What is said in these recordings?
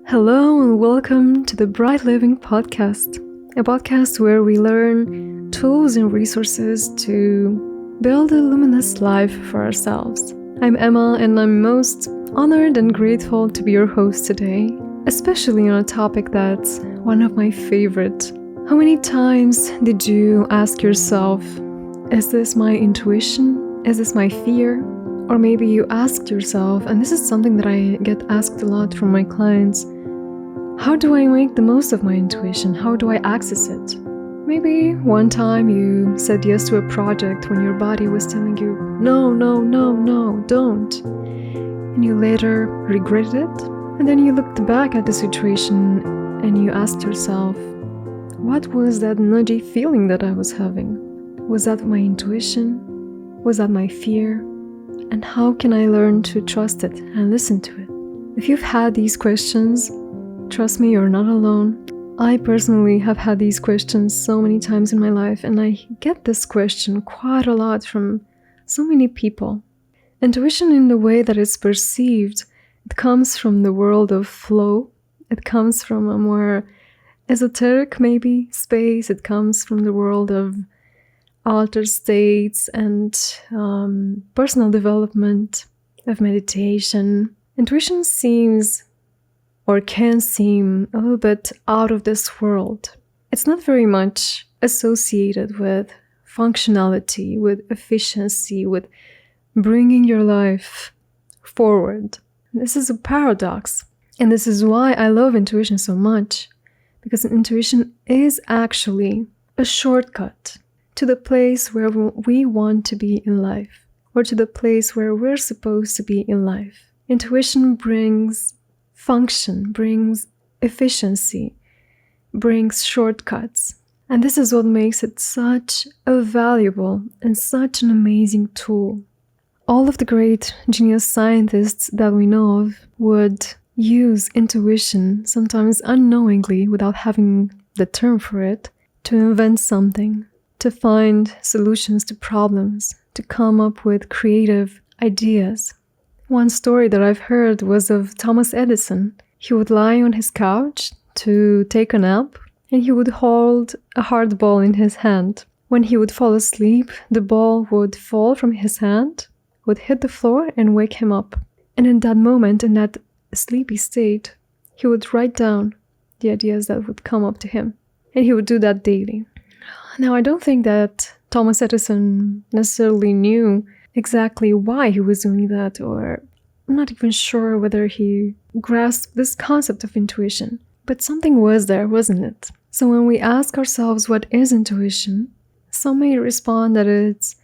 Hello and welcome to the Bright Living Podcast, a podcast where we learn tools and resources to build a luminous life for ourselves. I'm Emma and I'm most honored and grateful to be your host today, especially on a topic that's one of my favorite. How many times did you ask yourself, is this my intuition? Is this my fear? Or maybe you asked yourself, and this is something that I get asked a lot from my clients, how do I make the most of my intuition? How do I access it? Maybe one time you said yes to a project when your body was telling you, no, don't. And you later regretted it. And then you looked back at the situation and you asked yourself, what was that nudgy feeling that I was having? Was that my intuition? Was that my fear? And how can I learn to trust it and listen to it? If you've had these questions, trust me, you're not alone. I personally have had these questions so many times in my life, and I get this question quite a lot from so many people. Intuition, in the way that it's perceived, it comes from the world of flow. It comes from a more esoteric, maybe, space. It comes from the world of altered states and personal development, of meditation. Intuition seems or can seem a little bit out of this world. It's not very much associated with functionality, with efficiency, with bringing your life forward. This is a paradox, and this is why I love intuition so much, because intuition is actually a shortcut to the place where we want to be in life, or to the place where we're supposed to be in life. Intuition brings function, brings efficiency, brings shortcuts. And this is what makes it such a valuable and such an amazing tool. All of the great genius scientists that we know of would use intuition, sometimes unknowingly, without having the term for it, to invent something, to find solutions to problems, to come up with creative ideas. One story that I've heard was of Thomas Edison. He would lie on his couch to take a nap, and he would hold a hard ball in his hand. When he would fall asleep, the ball would fall from his hand, would hit the floor and wake him up. And in that moment, in that sleepy state, he would write down the ideas that would come up to him. And he would do that daily. Now, I don't think that Thomas Edison necessarily knew exactly why he was doing that, or I'm not even sure whether he grasped this concept of intuition. But something was there, wasn't it? So when we ask ourselves what is intuition, some may respond that it's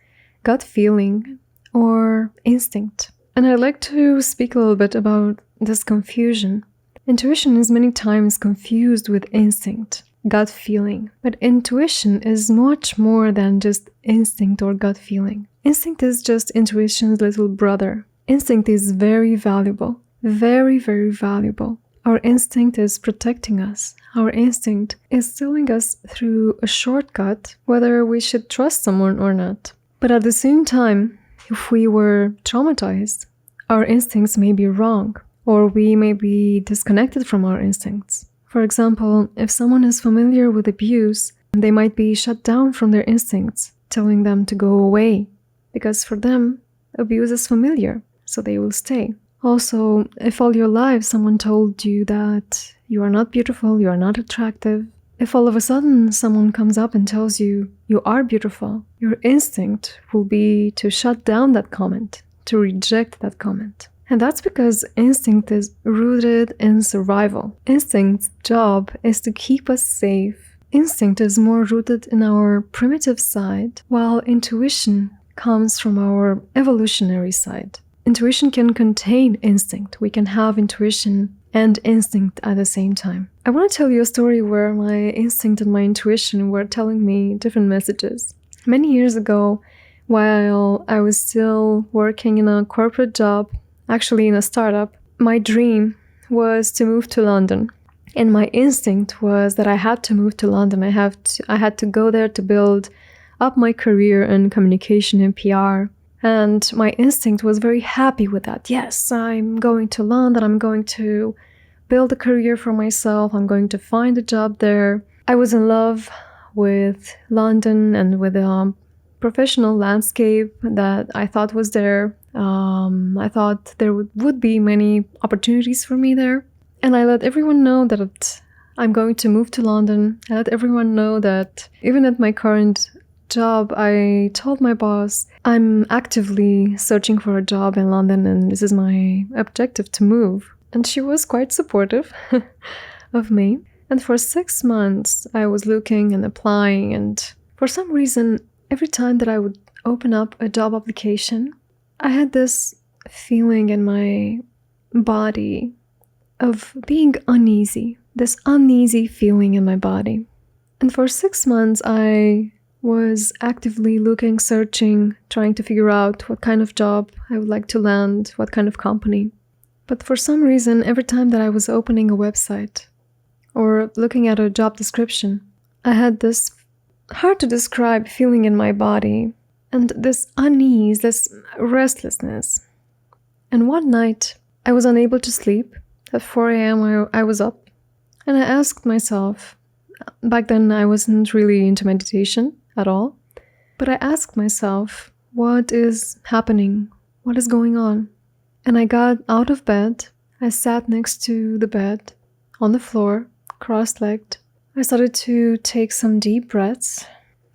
gut feeling or instinct. And I'd like to speak a little bit about this confusion. Intuition is many times confused with instinct, gut feeling. But intuition is much more than just instinct or gut feeling. Instinct is just intuition's little brother. Instinct is very valuable, very, very valuable. Our instinct is protecting us. Our instinct is telling us through a shortcut whether we should trust someone or not. But at the same time, if we were traumatized, our instincts may be wrong, or we may be disconnected from our instincts. For example, if someone is familiar with abuse, they might be shut down from their instincts, telling them to go away, because for them, abuse is familiar, so they will stay. Also, if all your life someone told you that you are not beautiful, you are not attractive, if all of a sudden someone comes up and tells you you are beautiful, your instinct will be to shut down that comment, to reject that comment. And that's because instinct is rooted in survival. Instinct's job is to keep us safe. Instinct is more rooted in our primitive side, while intuition comes from our evolutionary side. Intuition can contain instinct. We can have intuition and instinct at the same time. I want to tell you a story where my instinct and my intuition were telling me different messages. Many years ago, while I was still working in a corporate job, actually in a startup, my dream was to move to London. And my instinct was that I had to move to London. I had to go there to build up my career in communication and PR. And my instinct was very happy with that. Yes, I'm going to London. I'm going to build a career for myself. I'm going to find a job there. I was in love with London and with the professional landscape that I thought was there. I thought there would be many opportunities for me there. And I let everyone know that I'm going to move to London. I let everyone know that even at my current job, I told my boss I'm actively searching for a job in London and this is my objective to move. And she was quite supportive of me. And for 6 months, I was looking and applying. And for some reason, every time that I would open up a job application, I had this feeling in my body of being uneasy, this uneasy feeling in my body. And for 6 months, I was actively looking, searching, trying to figure out what kind of job I would like to land, what kind of company. But for some reason, every time that I was opening a website or looking at a job description, I had this hard to describe feeling in my body and this unease, this restlessness. And one night, I was unable to sleep. At 4 a.m. I was up and I asked myself, back then I wasn't really into meditation at all, but I asked myself, what is happening? What is going on? And I got out of bed. I sat next to the bed on the floor, cross-legged. I started to take some deep breaths,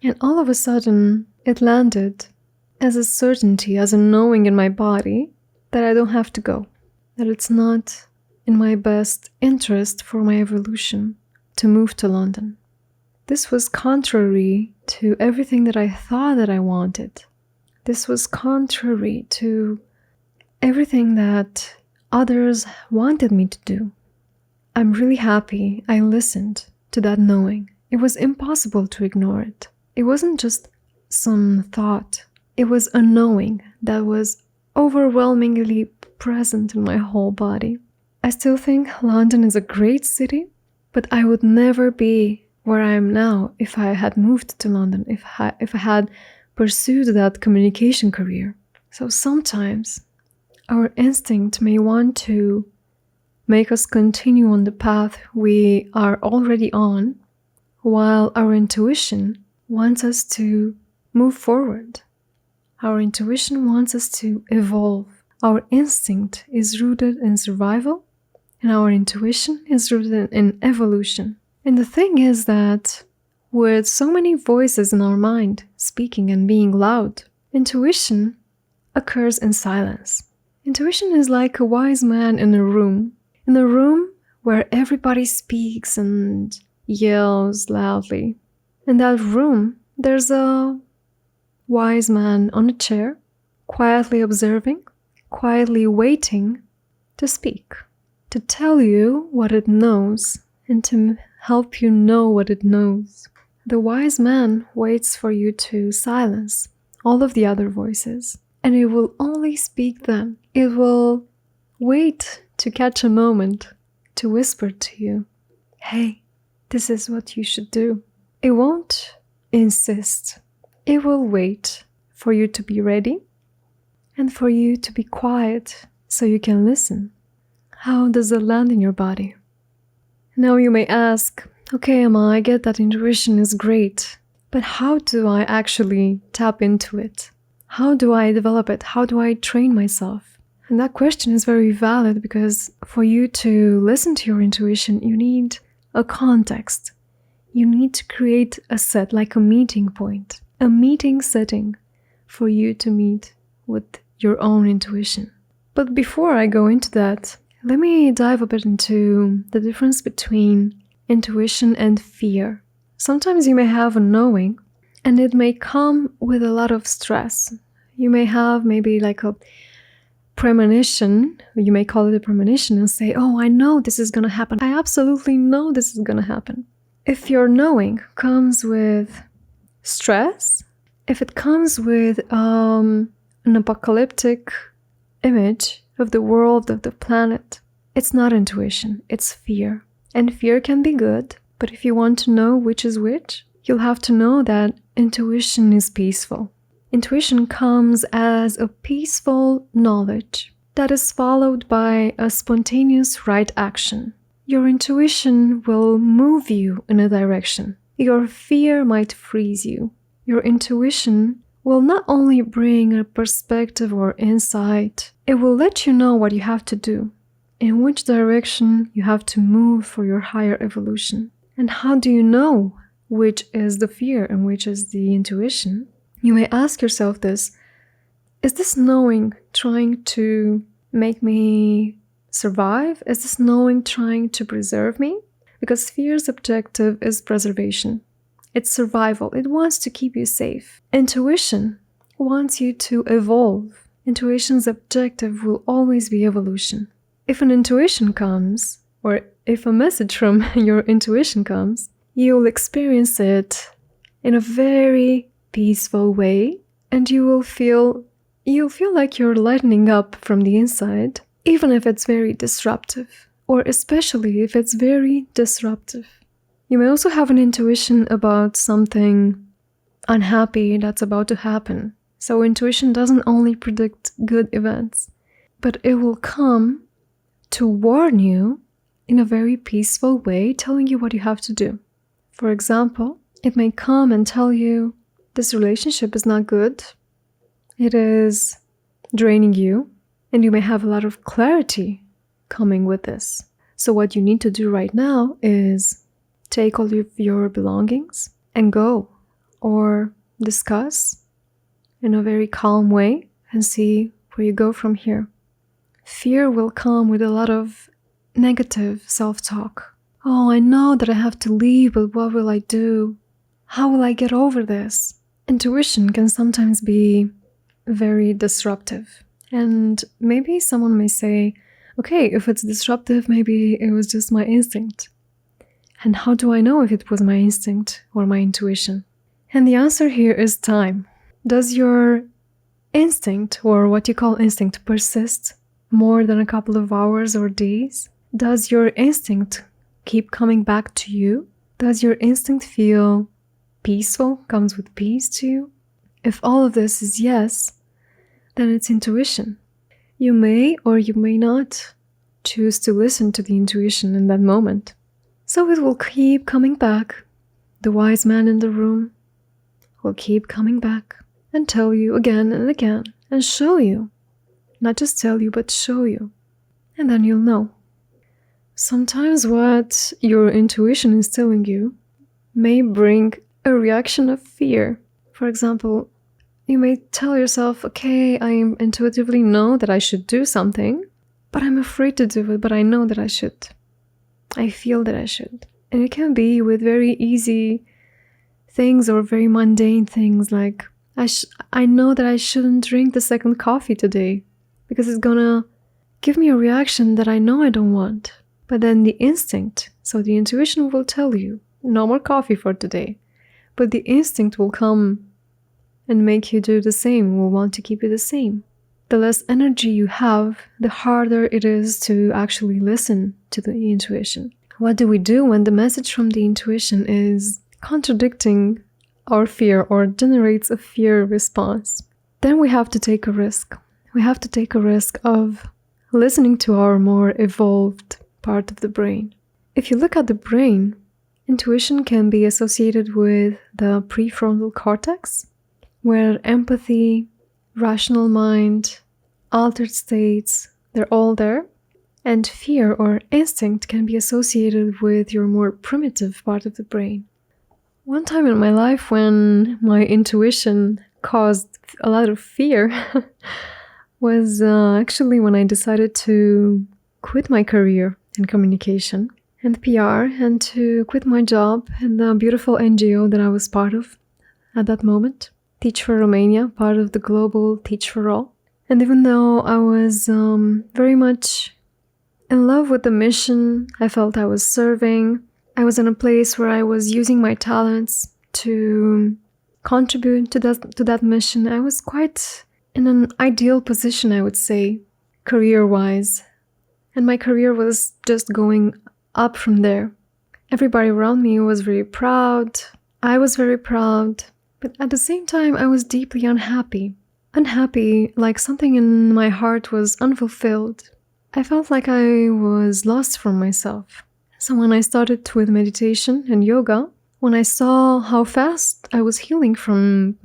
and all of a sudden it landed as a certainty, as a knowing in my body that I don't have to go, that it's not in my best interest for my evolution to move to London. This was contrary to everything that I thought that I wanted. This was contrary to everything that others wanted me to do. I'm really happy I listened to that knowing. It was impossible to ignore it. It wasn't just some thought. It was a knowing that was overwhelmingly present in my whole body. I still think London is a great city, but I would never be where I am now if I had moved to London, if I had pursued that communication career. So sometimes our instinct may want to make us continue on the path we are already on, while our intuition wants us to move forward. Our intuition wants us to evolve. Our instinct is rooted in survival, and our intuition is rooted in evolution. And the thing is that with so many voices in our mind speaking and being loud, intuition occurs in silence. Intuition is like a wise man in a room where everybody speaks and yells loudly. In that room, there's a wise man on a chair, quietly observing, quietly waiting to speak, to tell you what it knows and to help you know what it knows. The wise man waits for you to silence all of the other voices, and it will only speak then. It will wait to catch a moment to whisper to you, hey, this is what you should do. It won't insist. It will wait for you to be ready and for you to be quiet so you can listen. How does it land in your body? Now you may ask, okay, Emma, I get that intuition is great, but how do I actually tap into it? How do I develop it? How do I train myself? And that question is very valid because for you to listen to your intuition, you need a context. You need to create a set, like a meeting point, a meeting setting for you to meet with your own intuition. But before I go into that, let me dive a bit into the difference between intuition and fear. Sometimes you may have a knowing, and it may come with a lot of stress. You may have maybe like a premonition, you may call it a premonition and say, oh, I know this is going to happen. I absolutely know this is going to happen. If your knowing comes with stress, if it comes with an apocalyptic image of the world, of the planet, it's not intuition, it's fear. And fear can be good, but if you want to know which is which, you'll have to know that intuition is peaceful. Intuition comes as a peaceful knowledge that is followed by a spontaneous right action. your intuition will move you in a direction. Your fear might freeze you. Your intuition will not only bring a perspective or insight, it will let you know what you have to do, in which direction you have to move for your higher evolution. And how do you know which is the fear and which is the intuition? You may ask yourself this: is this knowing trying to make me survive? Is this knowing trying to preserve me? Because fear's objective is preservation. It's survival. It wants to keep you safe. Intuition wants you to evolve. Intuition's objective will always be evolution. If an intuition comes, or if a message from your intuition comes, you'll experience it in a very peaceful way, and you'll feel like you're lightening up from the inside, even if it's very disruptive, or especially if it's very disruptive. You may also have an intuition about something unhappy that's about to happen. So intuition doesn't only predict good events, but it will come to warn you in a very peaceful way, telling you what you have to do. For example, it may come and tell you, this relationship is not good. It is draining you, and you may have a lot of clarity coming with this. So what you need to do right now is take all of your belongings and go, or discuss in a very calm way and see where you go from here. Fear will come with a lot of negative self-talk. Oh, I know that I have to leave, but what will I do? How will I get over this? Intuition can sometimes be very disruptive. And maybe someone may say, okay, if it's disruptive, maybe it was just my instinct. And how do I know if it was my instinct or my intuition? And the answer here is time. Does your instinct, or what you call instinct, persist more than a couple of hours or days? Does your instinct keep coming back to you? Does your instinct feel peaceful, comes with peace to you? If all of this is yes, then it's intuition. You may or you may not choose to listen to the intuition in that moment. So it will keep coming back. The wise man in the room will keep coming back and tell you again and again and show you. Not just tell you, but show you. And then you'll know. Sometimes what your intuition is telling you may bring a reaction of fear. For example, you may tell yourself, okay, I intuitively know that I should do something, but I'm afraid to do it, but I know that I should. I feel that I should. And it can be with very easy things or very mundane things like, I know that I shouldn't drink the second coffee today because it's gonna give me a reaction that I know I don't want. But then the instinct, so the intuition will tell you, no more coffee for today. But the instinct will come and make you do the same, will want to keep it the same. The less energy you have, the harder it is to actually listen to the intuition. What do we do when the message from the intuition is contradicting our fear or generates a fear response? Then we have to take a risk. We have to take a risk of listening to our more evolved part of the brain. If you look at the brain, intuition can be associated with the prefrontal cortex, where empathy, rational mind, altered states, they're all there. And fear or instinct can be associated with your more primitive part of the brain. One time in my life when my intuition caused a lot of fear was actually when I decided to quit my career in communication and PR and to quit my job in the beautiful NGO that I was part of at that moment. Teach for Romania, part of the global Teach for All. And even though I was very much in love with the mission, I felt I was serving. I was in a place where I was using my talents to contribute to that mission. I was quite in an ideal position, I would say, career-wise. And my career was just going up from there. Everybody around me was very proud. I was very proud. But at the same time, I was deeply unhappy. Unhappy, like something in my heart was unfulfilled. I felt like I was lost from myself. So when I started with meditation and yoga, when I saw how fast I was healing from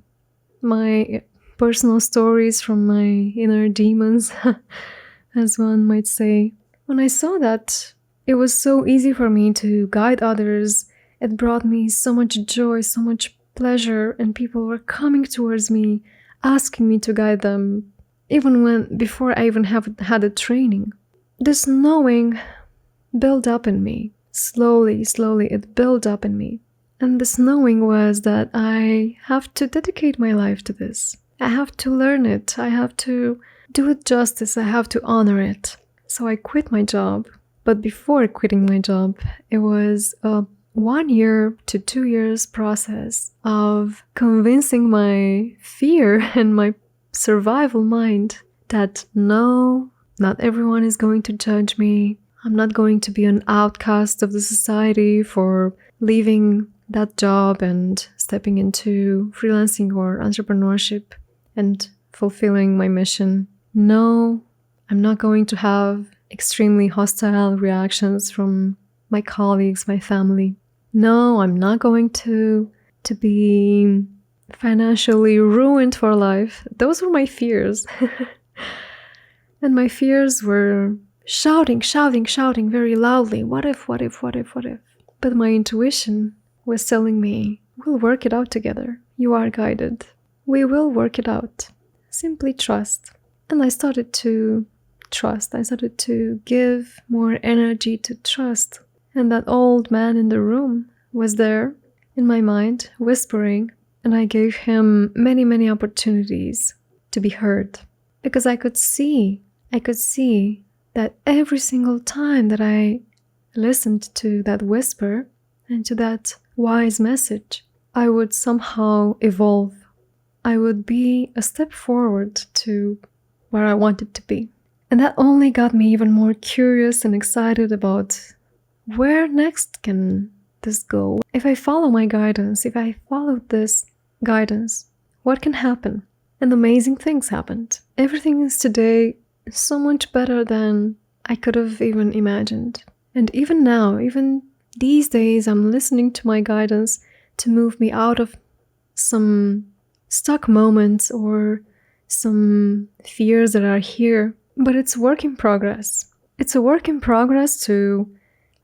my personal stories, from my inner demons, as one might say, when I saw that it was so easy for me to guide others, it brought me so much joy, so much pleasure, and people were coming towards me, asking me to guide them, even before I even had a training. This knowing built up in me. Slowly, it built up in me. And this knowing was that I have to dedicate my life to this. I have to learn it. I have to do it justice. I have to honor it. So I quit my job. But before quitting my job, it was a 1 year to 2 years process of convincing my fear and my survival mind that no, not everyone is going to judge me. I'm not going to be an outcast of the society for leaving that job and stepping into freelancing or entrepreneurship and fulfilling my mission. No, I'm not going to have extremely hostile reactions from my colleagues, my family. No, I'm not going to be financially ruined for life. Those were my fears. And my fears were shouting very loudly. What if? But my intuition was telling me, we'll work it out together. You are guided. We will work it out. Simply trust. And I started to trust. I started to give more energy to trust. And that old man in the room was there in my mind, whispering, and I gave him many opportunities to be heard. Because I could see that every single time that I listened to that whisper and to that wise message, I would somehow evolve. I would be a step forward to where I wanted to be. And that only got me even more curious and excited about where next can this go? If I follow my guidance, if I follow this guidance, what can happen? And amazing things happened. Everything is today so much better than I could have even imagined. And even now, even these days, I'm listening to my guidance to move me out of some stuck moments or some fears that are here. But it's work in progress. It's a work in progress to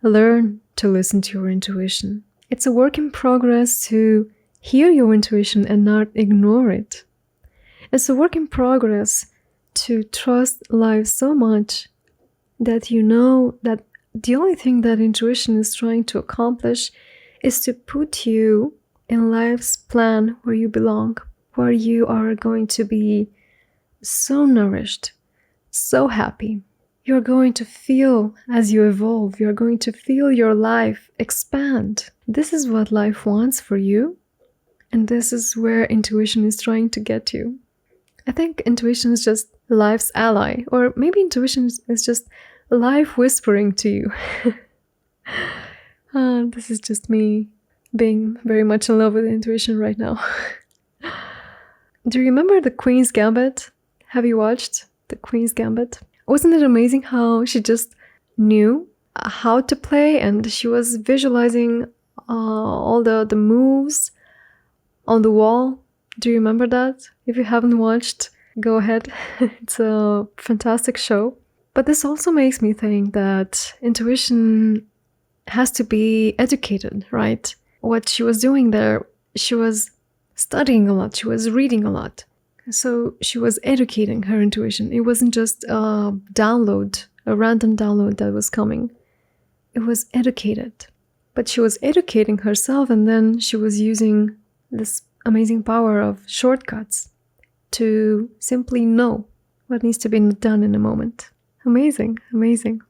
learn to listen to your intuition. It's a work in progress to hear your intuition and not ignore it. It's a work in progress to trust life so much that you know that the only thing that intuition is trying to accomplish is to put you in life's plan where you belong, where you are going to be so nourished, so happy. You're going to feel as you evolve, you're going to feel your life expand. This is what life wants for you, and this is where intuition is trying to get you. I think intuition is just life's ally, or maybe intuition is just life whispering to you. This is just me being very much in love with intuition right now. Do you remember the Queen's Gambit? Have you watched the Queen's Gambit? Wasn't it amazing how she just knew how to play and she was visualizing all the moves on the wall? Do you remember that? If you haven't watched, go ahead. It's a fantastic show. But this also makes me think that intuition has to be educated, right? What she was doing there, she was studying a lot, she was reading a lot. So she was educating her intuition. It wasn't just a download, a random download that was coming. It was educated. But she was educating herself, and then she was using this amazing power of shortcuts to simply know what needs to be done in a moment. Amazing, amazing.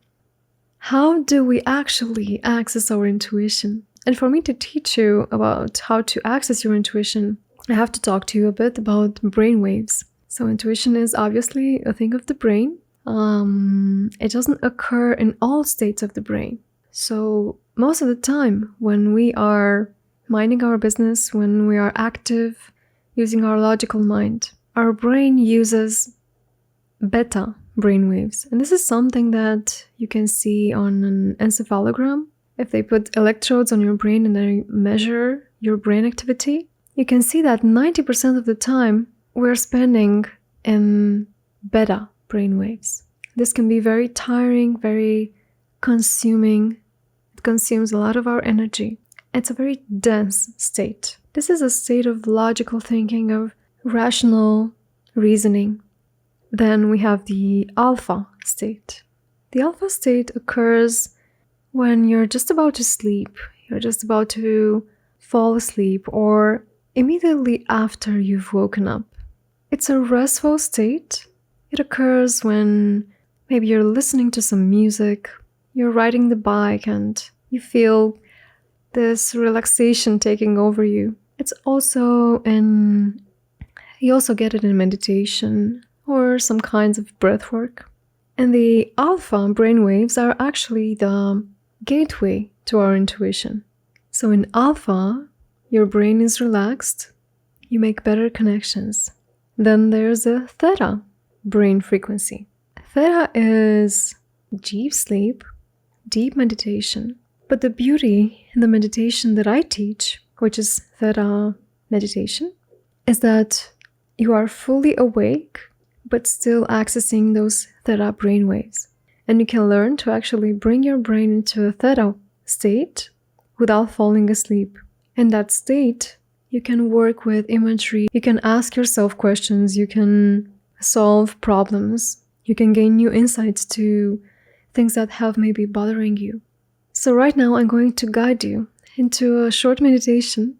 How do we actually access our intuition? And for me to teach you about how to access your intuition, I have to talk to you a bit about brainwaves. So intuition is obviously a thing of the brain. It doesn't occur in all states of the brain. So most of the time when we are minding our business, when we are active, using our logical mind, our brain uses beta brainwaves. And this is something that you can see on an encephalogram. if they put electrodes on your brain and they measure your brain activity, you can see that 90% of the time we're spending in beta brainwaves. This can be very tiring, very consuming. It consumes a lot of our energy. It's a very dense state. This is a state of logical thinking, of rational reasoning. Then we have the alpha state. The alpha state occurs when you're just about to sleep, you're just about to fall asleep, or immediately after you've woken up. It's a restful state. It occurs when maybe you're listening to some music, you're riding the bike, and you feel this relaxation taking over you. You also get it in meditation or some kinds of breath work. And the alpha brainwaves are actually the gateway to our intuition. So in alpha, your brain is relaxed, you make better connections. Then there's a theta brain frequency. Theta is deep sleep, deep meditation. But the beauty in the meditation that I teach, which is theta meditation, is that you are fully awake, but still accessing those theta brainwaves. And you can learn to actually bring your brain into a theta state without falling asleep. In that state, you can work with imagery, you can ask yourself questions, you can solve problems, you can gain new insights to things that have maybe bothering you. So right now I'm going to guide you into a short meditation,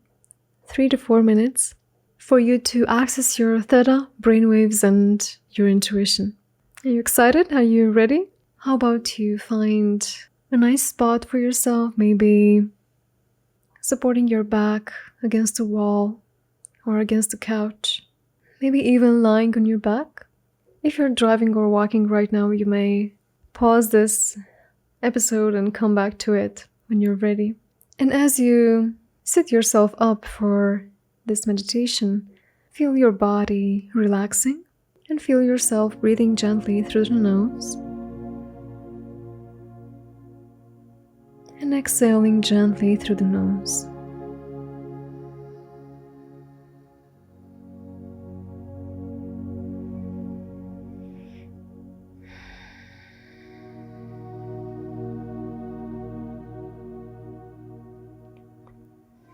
3 to 4 minutes, for you to access your theta brainwaves and your intuition. Are you excited? Are you ready? How about you find a nice spot for yourself, maybe supporting your back against a wall or against a couch, maybe even lying on your back. If you're driving or walking right now, you may pause this episode and come back to it when you're ready. And as you sit yourself up for this meditation, feel your body relaxing and feel yourself breathing gently through the nose and exhaling gently through the nose.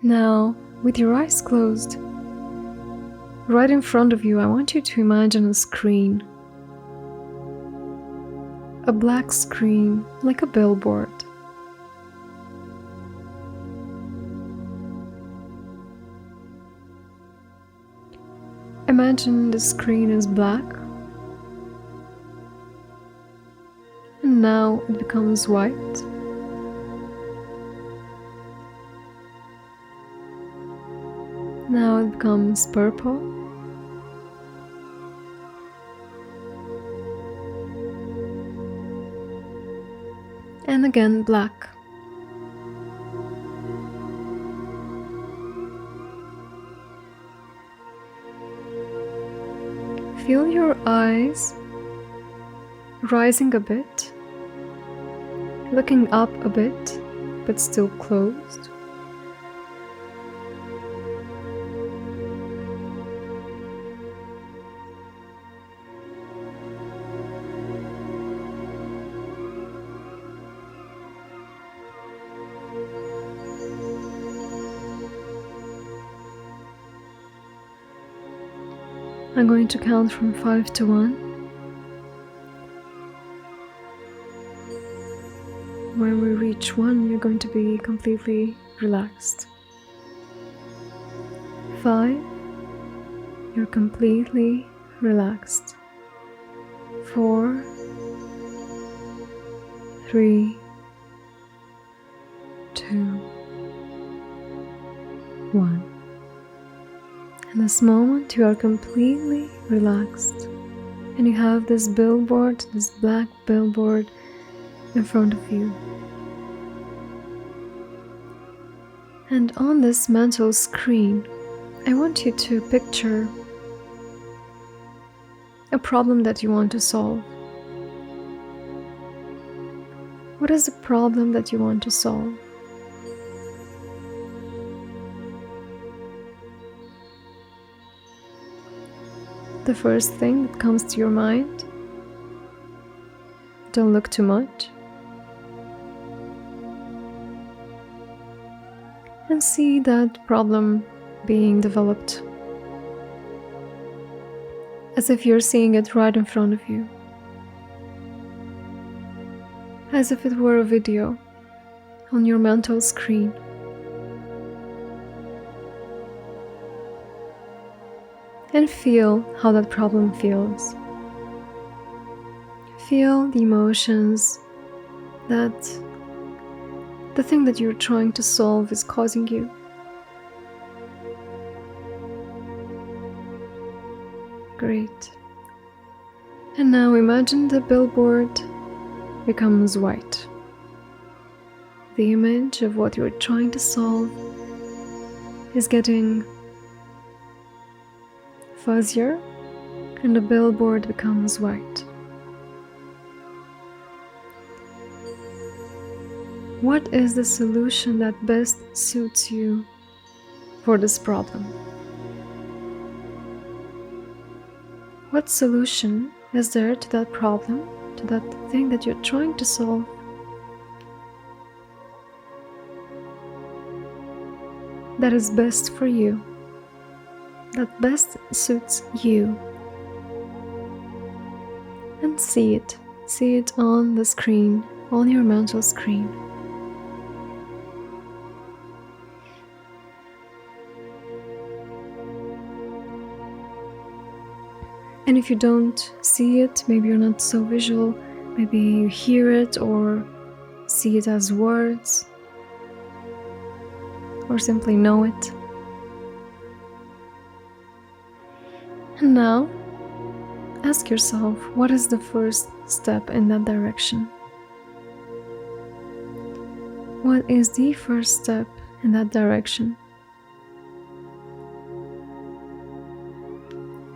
Now, with your eyes closed, right in front of you, I want you to imagine a screen. A black screen, like a billboard. Imagine the screen is black, and now it becomes white. Now it becomes purple. And again black. Feel your eyes rising a bit, looking up a bit, but still closed. I'm going to count from 5 to 1. When we reach 1, you're going to be completely relaxed. 5, you're completely relaxed. 4, 3, 2, 1. In this moment, you are completely relaxed, and you have this billboard, this black billboard in front of you. And on this mental screen, I want you to picture a problem that you want to solve. What is the problem that you want to solve? the first thing that comes to your mind. Don't look too much. And see that problem being developed as if you're seeing it right in front of you, as if it were a video on your mental screen. And feel how that problem feels. Feel the emotions that the thing that you're trying to solve is causing you. Great. And now imagine the billboard becomes white. The image of what you're trying to solve is getting fuzzier, and the billboard becomes white. What is the solution that best suits you for this problem? What solution is there to that problem, to that thing that you're trying to solve? That is best for you, that best suits you. And see it on the screen, on your mental screen. And if you don't see it, maybe you're not so visual, maybe you hear it or see it as words, or simply know it. And now, ask yourself, what is the first step in that direction? What is the first step in that direction?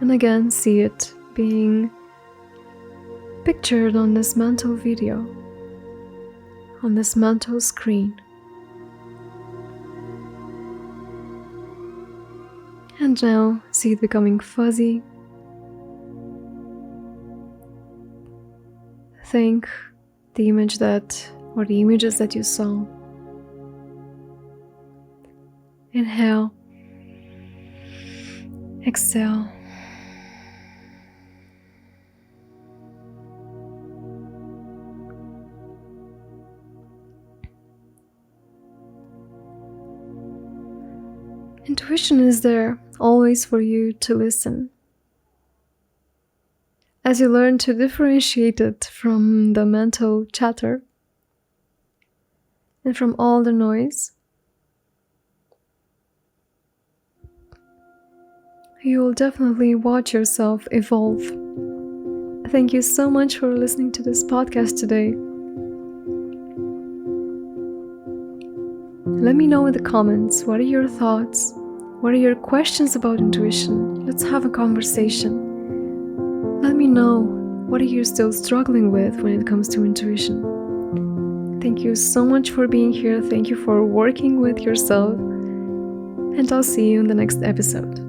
And again, see it being pictured on this mental video, on this mental screen. And now, see it becoming fuzzy. Think the image or the images that you saw. Inhale. Exhale. Intuition is there always for you to listen. As you learn to differentiate it from the mental chatter and from all the noise, you will definitely watch yourself evolve. Thank you so much for listening to this podcast today. Let me know in the comments, what are your thoughts? What are your questions about intuition? Let's have a conversation. Let me know, what are you still struggling with when it comes to intuition? Thank you so much for being here. Thank you for working with yourself. And I'll see you in the next episode.